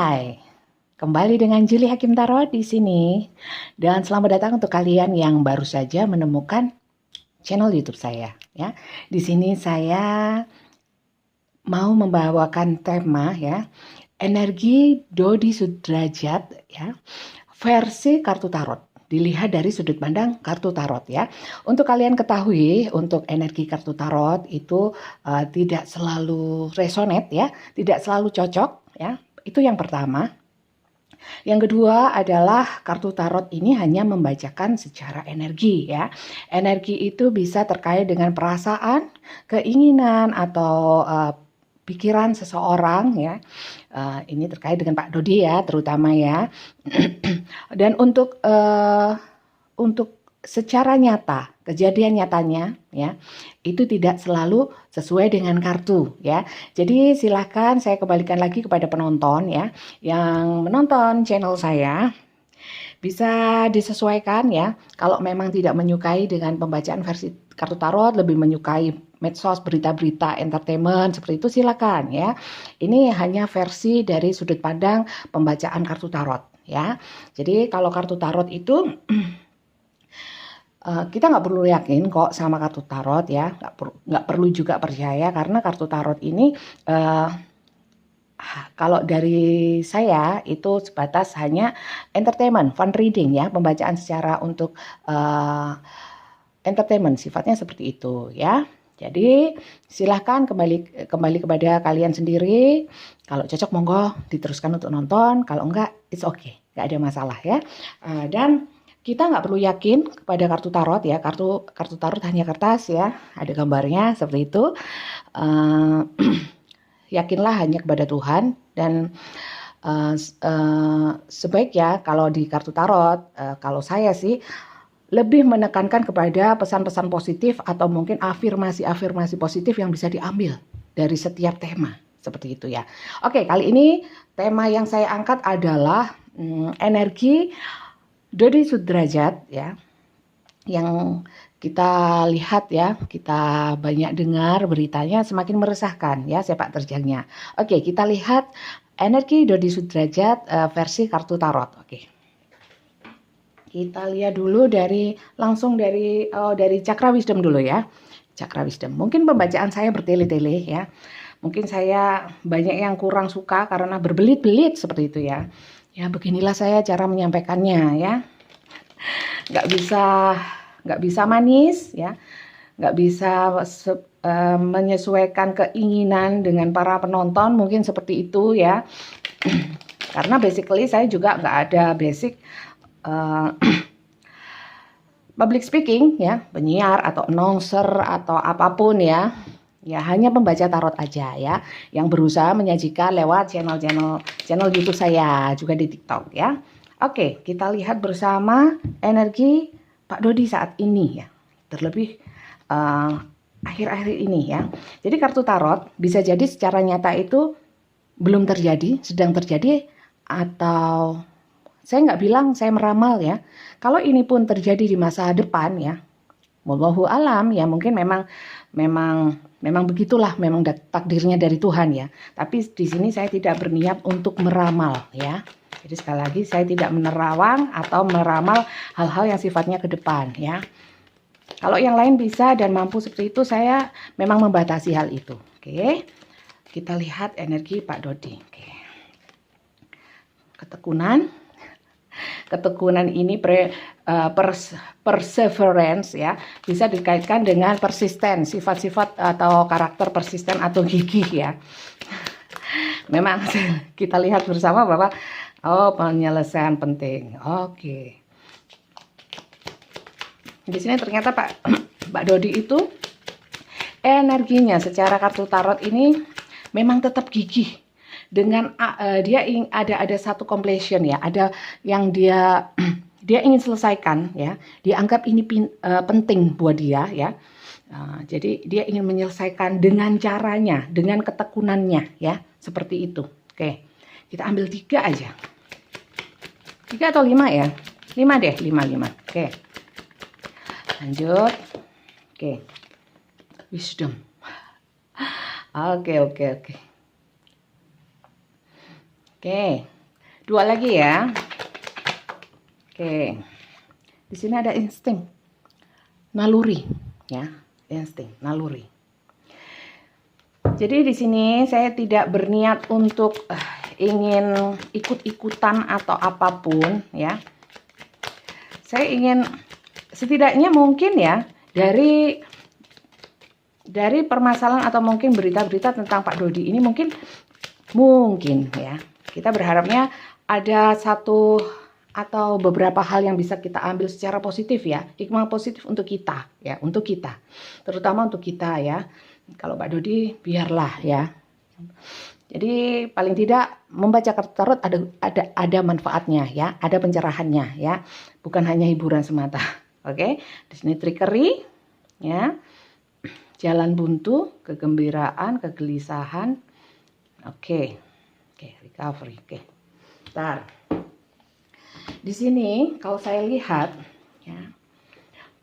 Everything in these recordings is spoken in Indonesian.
Hai, kembali dengan Julie Hakim Tarot di sini. Dan selamat datang untuk kalian yang baru saja menemukan channel YouTube saya ya. Di sini saya mau membawakan tema ya, energi Dodi Sudrajat ya, versi kartu tarot. Dilihat dari sudut pandang kartu tarot ya. Untuk kalian ketahui, untuk energi kartu tarot itu tidak selalu resonate ya, tidak selalu cocok ya. Itu yang pertama. Yang kedua adalah kartu tarot ini hanya membacakan secara energi ya. Energi itu bisa terkait dengan perasaan, keinginan atau pikiran seseorang ya. Ini terkait dengan Pak Dodi ya, terutama ya. Dan untuk secara nyata, kejadian nyatanya ya, itu tidak selalu sesuai dengan kartu ya. Jadi silahkan saya kembalikan lagi kepada penonton ya, yang menonton channel saya bisa disesuaikan ya. Kalau memang tidak menyukai dengan pembacaan versi kartu tarot, lebih menyukai medsos, berita-berita, entertainment seperti itu, silakan ya. Ini hanya versi dari sudut pandang pembacaan kartu tarot ya. Jadi kalau kartu tarot itu kita nggak perlu yakin kok sama kartu tarot ya, nggak perlu juga percaya, karena kartu tarot ini kalau dari saya itu sebatas hanya entertainment, fun reading ya, pembacaan secara untuk entertainment, sifatnya seperti itu ya. Jadi silahkan kembali kepada kalian sendiri. Kalau cocok monggo diteruskan untuk nonton, kalau enggak it's okay, nggak ada masalah ya. Dan kita nggak perlu yakin kepada kartu tarot ya, kartu tarot hanya kertas ya, ada gambarnya seperti itu. Yakinlah hanya kepada Tuhan. Dan sebaik ya kalau di kartu tarot, kalau saya sih lebih menekankan kepada pesan-pesan positif atau mungkin afirmasi-afirmasi positif yang bisa diambil dari setiap tema. Seperti itu ya. Oke, kali ini tema yang saya angkat adalah energi Dodi Sudrajat ya. Yang kita lihat ya, kita banyak dengar beritanya, semakin meresahkan ya sepak terjangnya. Oke, kita lihat energi Dodi Sudrajat versi kartu tarot. Oke. Kita lihat dulu langsung dari Cakra Wisdom dulu ya. Cakra Wisdom. Mungkin pembacaan saya bertele-tele ya. Mungkin saya banyak yang kurang suka karena berbelit-belit seperti itu ya. Ya beginilah saya cara menyampaikannya ya. Nggak bisa manis ya. Nggak bisa menyesuaikan keinginan dengan para penonton, mungkin seperti itu ya. Karena basically saya juga nggak ada basic public speaking ya, penyiar atau announcer atau apapun ya. Ya hanya pembaca tarot aja ya, yang berusaha menyajikan lewat channel YouTube saya, juga di TikTok ya. Oke, kita lihat bersama energi Pak Dodi saat ini ya. Terlebih akhir-akhir ini ya. Jadi kartu tarot bisa jadi secara nyata itu belum terjadi, sedang terjadi, atau saya nggak bilang saya meramal ya. Kalau ini pun terjadi di masa depan ya, wallahu alam ya, mungkin memang begitulah, memang takdirnya dari Tuhan ya. Tapi di sini saya tidak berniat untuk meramal ya. Jadi sekali lagi saya tidak menerawang atau meramal hal-hal yang sifatnya ke depan ya. Kalau yang lain bisa dan mampu seperti itu, saya memang membatasi hal itu. Oke. Kita lihat energi Pak Dodi. Oke. Ketekunan ini perseverance ya, bisa dikaitkan dengan persisten, sifat-sifat atau karakter persisten atau gigih ya. Memang kita lihat bersama bahwa penyelesaian penting. Oke. Di sini ternyata Pak Dodi itu energinya secara kartu tarot ini memang tetap gigih. Dengan dia ada satu completion ya, ada yang dia ingin selesaikan ya, dia anggap ini penting buat dia ya. Jadi dia ingin menyelesaikan dengan caranya, dengan ketekunannya ya, seperti itu. Oke, kita ambil 3 aja, 3 atau 5 ya, 5 deh, 5. Oke, lanjut. Oke, wisdom. Oke. Oke, Dua lagi ya. Oke. Di sini ada insting. Naluri ya, insting, naluri. Jadi di sini saya tidak berniat untuk ingin ikut-ikutan atau apapun ya. Saya ingin setidaknya mungkin ya dari permasalahan atau mungkin berita-berita tentang Pak Dodi ini mungkin ya. Kita berharapnya ada satu atau beberapa hal yang bisa kita ambil secara positif ya, hikmah positif untuk kita ya, untuk kita, terutama untuk kita ya. Kalau Pak Dodi biarlah ya. Jadi paling tidak membaca kartu tarot ada manfaatnya ya, ada pencerahannya ya, bukan hanya hiburan semata. Oke, di sini trickery ya, jalan buntu, kegembiraan, kegelisahan. Oke, recovery. Oke, bentar. Di sini kalau saya lihat ya,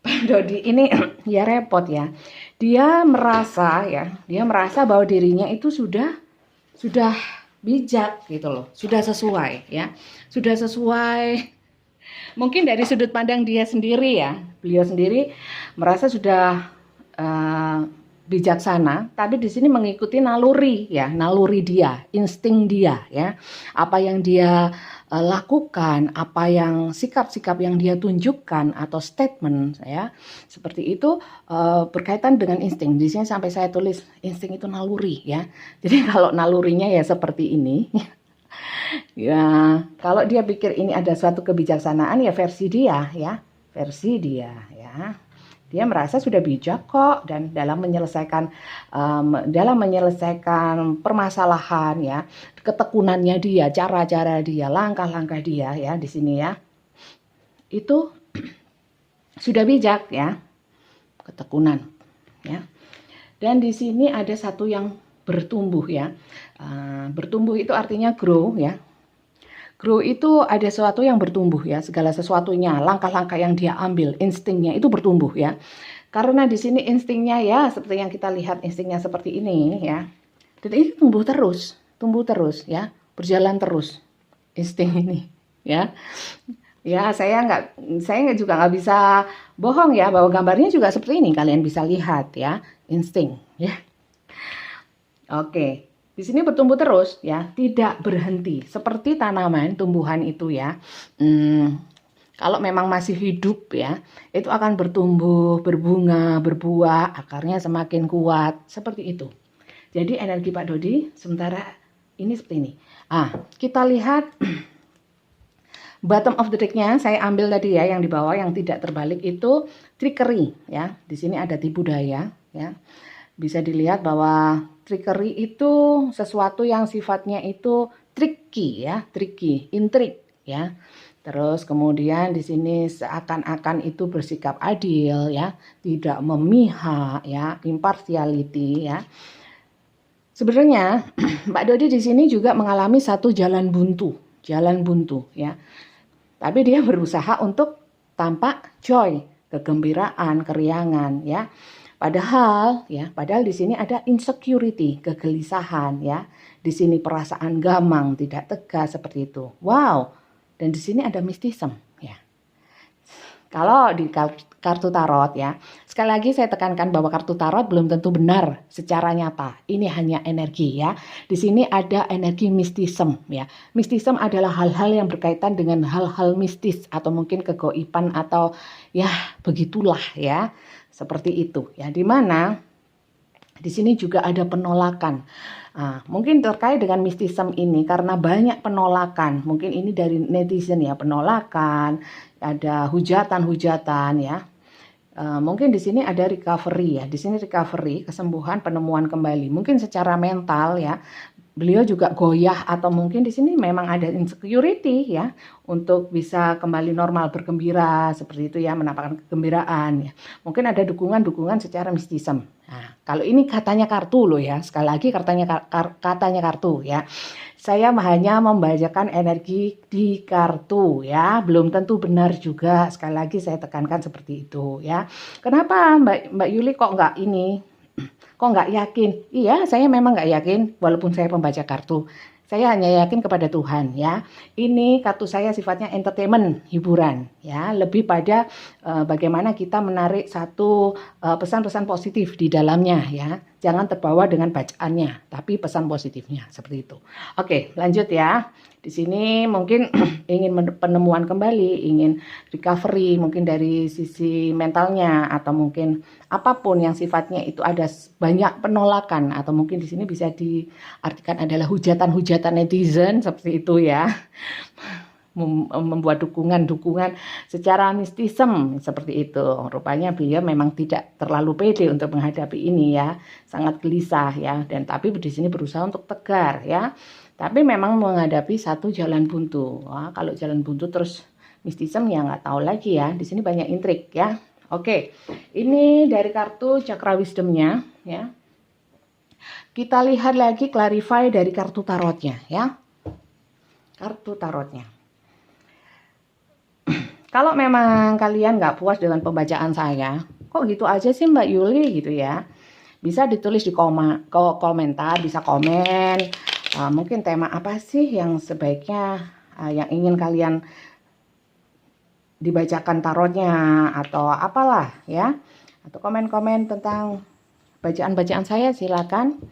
Pak Dodi ini ya repot ya. Dia merasa bahwa dirinya itu sudah bijak gitu loh, sudah sesuai ya. Sudah sesuai. Mungkin dari sudut pandang dia sendiri ya. Beliau sendiri merasa sudah bijaksana, tapi di sini mengikuti naluri ya, naluri dia, insting dia ya. Apa yang dia lakukan, apa yang sikap-sikap yang dia tunjukkan atau statement ya, seperti itu berkaitan dengan insting. Di sini sampai saya tulis insting itu naluri ya. Jadi kalau nalurinya ya seperti ini ya, kalau dia pikir ini ada suatu kebijaksanaan ya versi dia ya, versi dia ya. Dia merasa sudah bijak kok, dan dalam menyelesaikan permasalahan ya, ketekunannya dia, cara-cara dia, langkah-langkah dia ya di sini ya, itu sudah bijak ya, ketekunan ya. Dan di sini ada satu yang bertumbuh ya, bertumbuh itu artinya grow ya. Grow itu ada sesuatu yang bertumbuh ya, segala sesuatunya, langkah-langkah yang dia ambil, instingnya itu bertumbuh ya. Karena di sini instingnya ya, seperti yang kita lihat instingnya seperti ini ya. Dan ini tumbuh terus ya, berjalan terus insting ini ya. Ya saya juga nggak bisa bohong ya, bahwa gambarnya juga seperti ini, kalian bisa lihat ya, insting ya. Oke. Di sini bertumbuh terus ya, tidak berhenti. Seperti tanaman, tumbuhan itu ya. Kalau memang masih hidup ya, itu akan bertumbuh, berbunga, berbuah, akarnya semakin kuat, seperti itu. Jadi energi Pak Dodi sementara ini seperti ini. Kita lihat bottom of the deck-nya, saya ambil tadi ya, yang di bawah yang tidak terbalik itu trickery ya. Di sini ada tipu daya ya. Bisa dilihat bahwa trickery itu sesuatu yang sifatnya itu tricky ya, intrik ya. Terus kemudian di sini seakan-akan itu bersikap adil ya, tidak memihak ya, impartiality ya. Sebenarnya Mbak Dodi di sini juga mengalami satu jalan buntu ya. Tapi dia berusaha untuk tampak joy, kegembiraan, keriangan ya. Padahal di sini ada insecurity, kegelisahan ya. Di sini perasaan gamang, tidak tegas seperti itu. Wow. Dan di sini ada mistism ya. Kalau di kartu tarot ya, sekali lagi saya tekankan bahwa kartu tarot belum tentu benar secara nyata. Ini hanya energi ya. Di sini ada energi mistism ya. Mistism adalah hal-hal yang berkaitan dengan hal-hal mistis atau mungkin kegoiban atau ya begitulah ya. Seperti itu ya, di mana di sini juga ada penolakan. Mungkin terkait dengan mistism ini karena banyak penolakan. Mungkin ini dari netizen ya, penolakan, ada hujatan-hujatan ya. Mungkin di sini ada recovery ya. Di sini recovery, kesembuhan, penemuan kembali. Mungkin secara mental ya. Beliau juga goyah atau mungkin di sini memang ada insecurity ya, untuk bisa kembali normal, bergembira seperti itu ya, menampakkan kegembiraan ya. Mungkin ada dukungan secara mistism. Nah, kalau ini katanya kartu loh ya, sekali lagi katanya kartu ya. Saya hanya membacakan energi di kartu ya, belum tentu benar juga. Sekali lagi saya tekankan seperti itu ya. Kenapa Mbak Yuli kok nggak ini? Kok nggak yakin? Iya, saya memang nggak yakin walaupun saya pembaca kartu. Saya hanya yakin kepada Tuhan ya. Ini kartu saya sifatnya entertainment, hiburan ya, lebih pada bagaimana kita menarik satu pesan-pesan positif di dalamnya ya. Jangan terbawa dengan bacaannya, tapi pesan positifnya seperti itu. Oke, lanjut ya. Di sini mungkin ingin penemuan kembali, ingin recovery mungkin dari sisi mentalnya, atau mungkin apapun yang sifatnya itu ada banyak penolakan, atau mungkin di sini bisa diartikan adalah hujatan-hujatan netizen seperti itu ya. Membuat dukungan-dukungan secara mistisem seperti itu. Rupanya beliau memang tidak terlalu pede untuk menghadapi ini ya, sangat gelisah ya, dan tapi di sini berusaha untuk tegar ya. Tapi memang menghadapi satu jalan buntu. Wah, kalau jalan buntu terus mistisem ya nggak tahu lagi ya. Di sini banyak intrik ya. Oke, ini dari kartu Cakra Wisdomnya ya. Kita lihat lagi clarify dari kartu tarotnya ya. Kartu tarotnya. Kalau memang kalian nggak puas dengan pembacaan saya, kok gitu aja sih Mbak Yuli gitu ya, bisa ditulis di komentar, bisa komen, mungkin tema apa sih yang sebaiknya yang ingin kalian dibacakan tarotnya atau apalah ya, atau komen-komen tentang bacaan-bacaan saya silakan.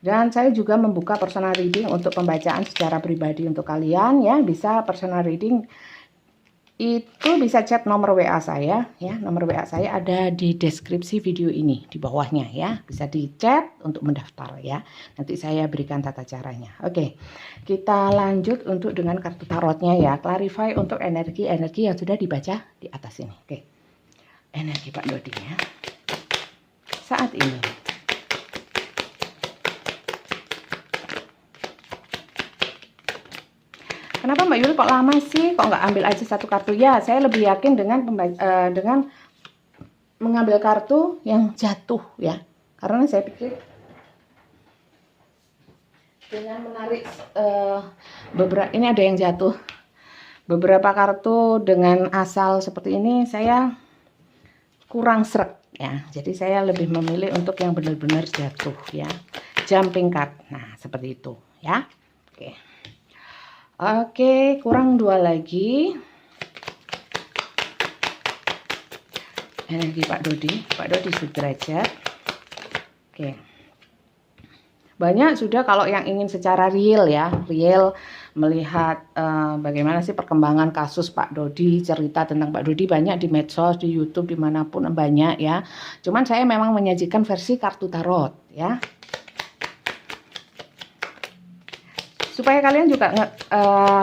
Dan saya juga membuka personal reading untuk pembacaan secara pribadi untuk kalian ya, bisa personal reading itu bisa chat nomor WA saya ya. Nomor WA saya ada di deskripsi video ini di bawahnya ya. Bisa di chat untuk mendaftar ya. Nanti saya berikan tata caranya. Oke. Kita lanjut untuk dengan kartu tarotnya ya. Clarify untuk energi-energi yang sudah dibaca di atas ini. Oke. Energi Pak Dodi ya. Saat ini. Kenapa Mbak Yuli kok lama sih? Kok nggak ambil aja satu kartu? Ya, saya lebih yakin dengan mengambil kartu yang jatuh ya. Karena saya pikir dengan menarik beberapa, ini ada yang jatuh. Beberapa kartu dengan asal seperti ini saya kurang srek ya. Jadi saya lebih memilih untuk yang benar-benar jatuh ya. Jumping card. Nah, seperti itu ya. Oke. Oke, kurang 2 lagi. Energi Pak Dodi Sudrajat. Oke. Banyak sudah kalau yang ingin secara real ya, real melihat bagaimana sih perkembangan kasus Pak Dodi, cerita tentang Pak Dodi banyak di medsos, di YouTube, dimanapun banyak ya. Cuman saya memang menyajikan versi kartu tarot ya. Supaya kalian juga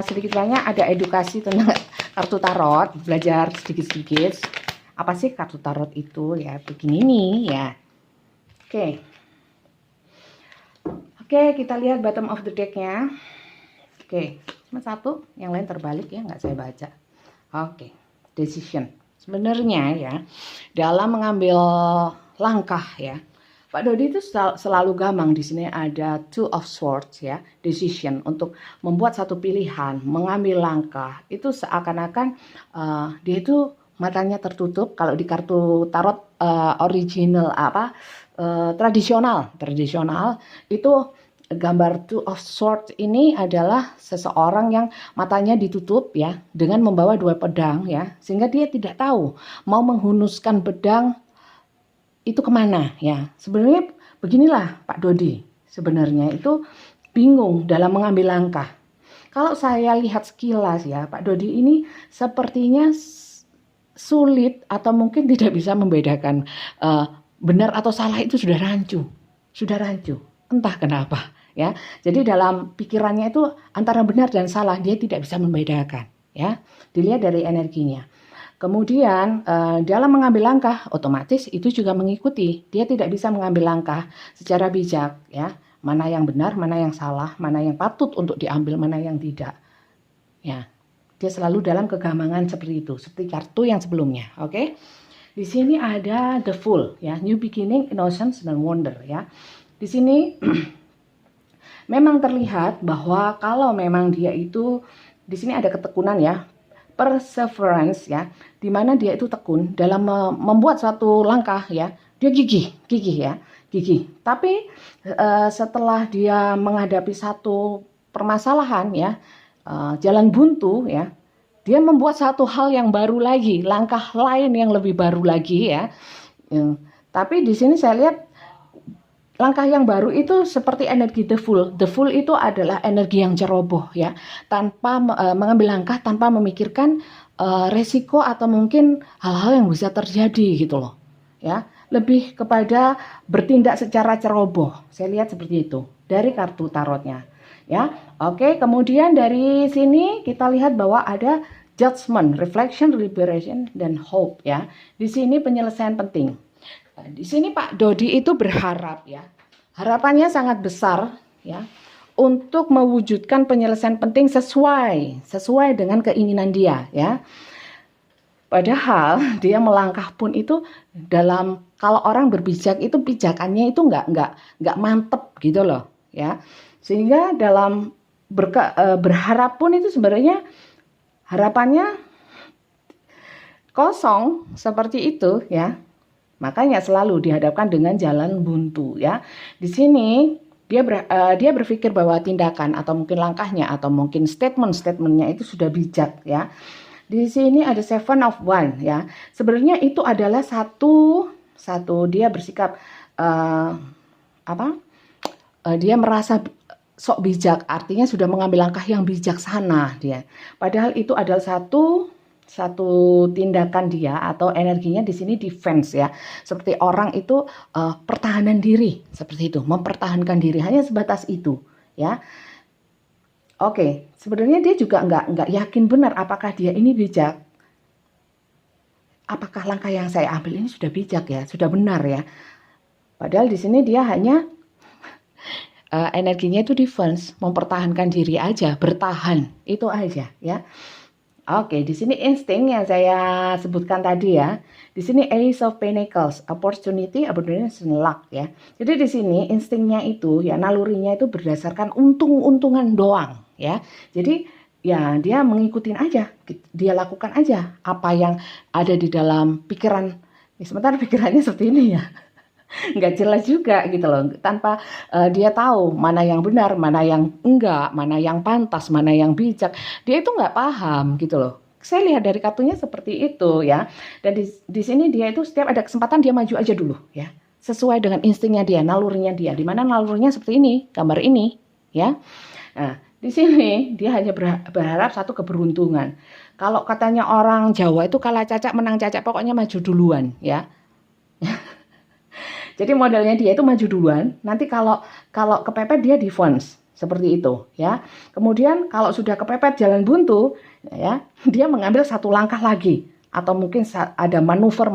sedikit banyak ada edukasi tentang kartu tarot, belajar sedikit-sedikit apa sih kartu tarot itu ya, begini nih ya. Oke, kita lihat bottom of the decknya. Oke, cuma satu, yang lain terbalik ya, nggak saya baca. Oke, decision. Sebenarnya ya, dalam mengambil langkah ya, Pak Dodi itu selalu gamang. Di sini ada Two of Swords ya, decision, untuk membuat satu pilihan, mengambil langkah. Itu seakan-akan dia itu matanya tertutup. Kalau di kartu tarot original tradisional itu gambar Two of Swords ini adalah seseorang yang matanya ditutup ya, dengan membawa 2 pedang ya, sehingga dia tidak tahu mau menghunuskan pedang itu kemana ya. Sebenarnya beginilah Pak Dodi, sebenarnya itu bingung dalam mengambil langkah. Kalau saya lihat sekilas ya, Pak Dodi ini sepertinya sulit atau mungkin tidak bisa membedakan benar atau salah, itu sudah rancu, entah kenapa ya. Jadi dalam pikirannya itu antara benar dan salah dia tidak bisa membedakan ya, dilihat dari energinya. Kemudian dalam mengambil langkah otomatis itu juga mengikuti. Dia tidak bisa mengambil langkah secara bijak ya. Mana yang benar, mana yang salah, mana yang patut untuk diambil, mana yang tidak. Ya. Dia selalu dalam kegamangan seperti itu, seperti kartu yang sebelumnya, oke? Di sini ada The Fool ya, New Beginning, Innocence dan Wonder ya. Di sini memang terlihat bahwa kalau memang dia itu di sini ada ketekunan ya. Perseverance ya, dimana dia itu tekun dalam membuat suatu langkah ya, dia gigih ya, gigih. Tapi setelah dia menghadapi satu permasalahan ya, jalan buntu ya, dia membuat satu hal yang baru lagi, langkah lain yang lebih baru lagi ya. Tapi di sini saya lihat langkah yang baru itu seperti energi the fool. The fool itu adalah energi yang ceroboh ya, tanpa mengambil langkah, tanpa memikirkan resiko atau mungkin hal-hal yang bisa terjadi gitu loh ya. Lebih kepada bertindak secara ceroboh. Saya lihat seperti itu dari kartu tarotnya ya. Oke, kemudian dari sini kita lihat bahwa ada judgment, reflection, liberation, dan hope ya. Di sini penyelesaian penting. Di sini Pak Dodi itu berharap ya, harapannya sangat besar ya, untuk mewujudkan penyelesaian penting sesuai dengan keinginan dia ya. Padahal dia melangkah pun itu dalam, kalau orang berbijak itu pijakannya itu nggak mantep gitu loh ya. Sehingga dalam berharap pun itu sebenarnya harapannya kosong seperti itu ya. Makanya selalu dihadapkan dengan jalan buntu ya. Di sini dia berpikir bahwa tindakan atau mungkin langkahnya atau mungkin statementnya itu sudah bijak ya. Di sini ada Seven of Wands ya. Sebenarnya itu adalah satu dia bersikap dia merasa sok bijak, artinya sudah mengambil langkah yang bijaksana dia. Padahal itu adalah satu tindakan dia atau energinya di sini defense ya. Seperti orang itu pertahanan diri, seperti itu, mempertahankan diri, hanya sebatas itu ya. Oke, sebenarnya dia juga nggak yakin benar apakah dia ini bijak. Apakah langkah yang saya ambil ini sudah bijak ya, sudah benar ya. Padahal di sini dia hanya energinya itu defense, mempertahankan diri aja, bertahan, itu aja ya. Oke, di sini insting yang saya sebutkan tadi ya. Di sini Ace of Pentacles, opportunity, abundance, luck ya. Jadi di sini instingnya itu ya, nalurinya itu berdasarkan untung-untungan doang ya. Jadi ya dia mengikutin aja, dia lakukan aja apa yang ada di dalam pikiran. Sementara pikirannya seperti ini ya. Nggak jelas juga gitu loh, tanpa dia tahu mana yang benar, mana yang enggak, mana yang pantas, mana yang bijak, dia itu nggak paham gitu loh. Saya lihat dari kartunya seperti itu ya. Dan di sini dia itu setiap ada kesempatan dia maju aja dulu ya, sesuai dengan instingnya dia, nalurinya dia. Di mana nalurinya seperti ini, gambar ini ya. Nah, di sini dia hanya berharap satu keberuntungan. Kalau katanya orang Jawa itu kalah cacak menang cacak, pokoknya maju duluan ya. Jadi modelnya dia itu maju duluan, nanti kalau kepepet dia defense, seperti itu ya. Kemudian kalau sudah kepepet jalan buntu ya, dia mengambil satu langkah lagi, atau mungkin ada manuver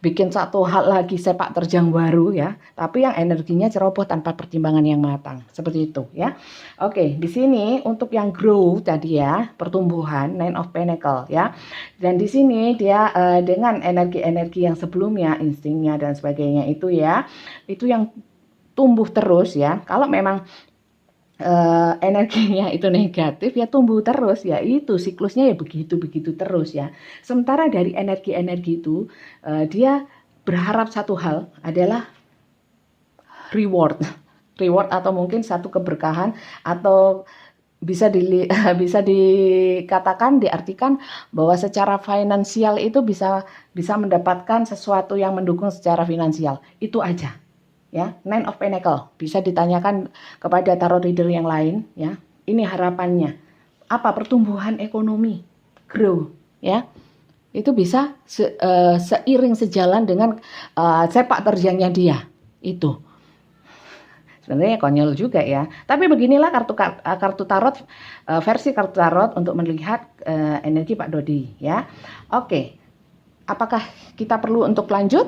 bikin satu hal lagi, sepak terjang baru ya, tapi yang energinya ceroboh tanpa pertimbangan yang matang, seperti itu ya. Oke, di sini untuk yang grow tadi ya, pertumbuhan, Nine of Pentacles ya. Dan di sini dia dengan energi-energi yang sebelumnya, instingnya dan sebagainya itu ya, itu yang tumbuh terus ya. Kalau memang energinya itu negatif ya, tumbuh terus ya, itu siklusnya ya begitu terus ya. Sementara dari energi-energi itu dia berharap satu hal adalah reward atau mungkin satu keberkahan, atau bisa dikatakan, diartikan bahwa secara finansial itu bisa mendapatkan sesuatu yang mendukung secara finansial, itu aja. Ya, Nine of Pentacles bisa ditanyakan kepada tarot reader yang lain ya. Ini harapannya apa? Pertumbuhan ekonomi, grow ya. Itu bisa seiring sejalan dengan sepak terjangnya dia. Itu sebenarnya konyol juga ya. Tapi beginilah kartu tarot, versi kartu tarot untuk melihat energi Pak Dodi ya. Oke. Apakah kita perlu untuk lanjut?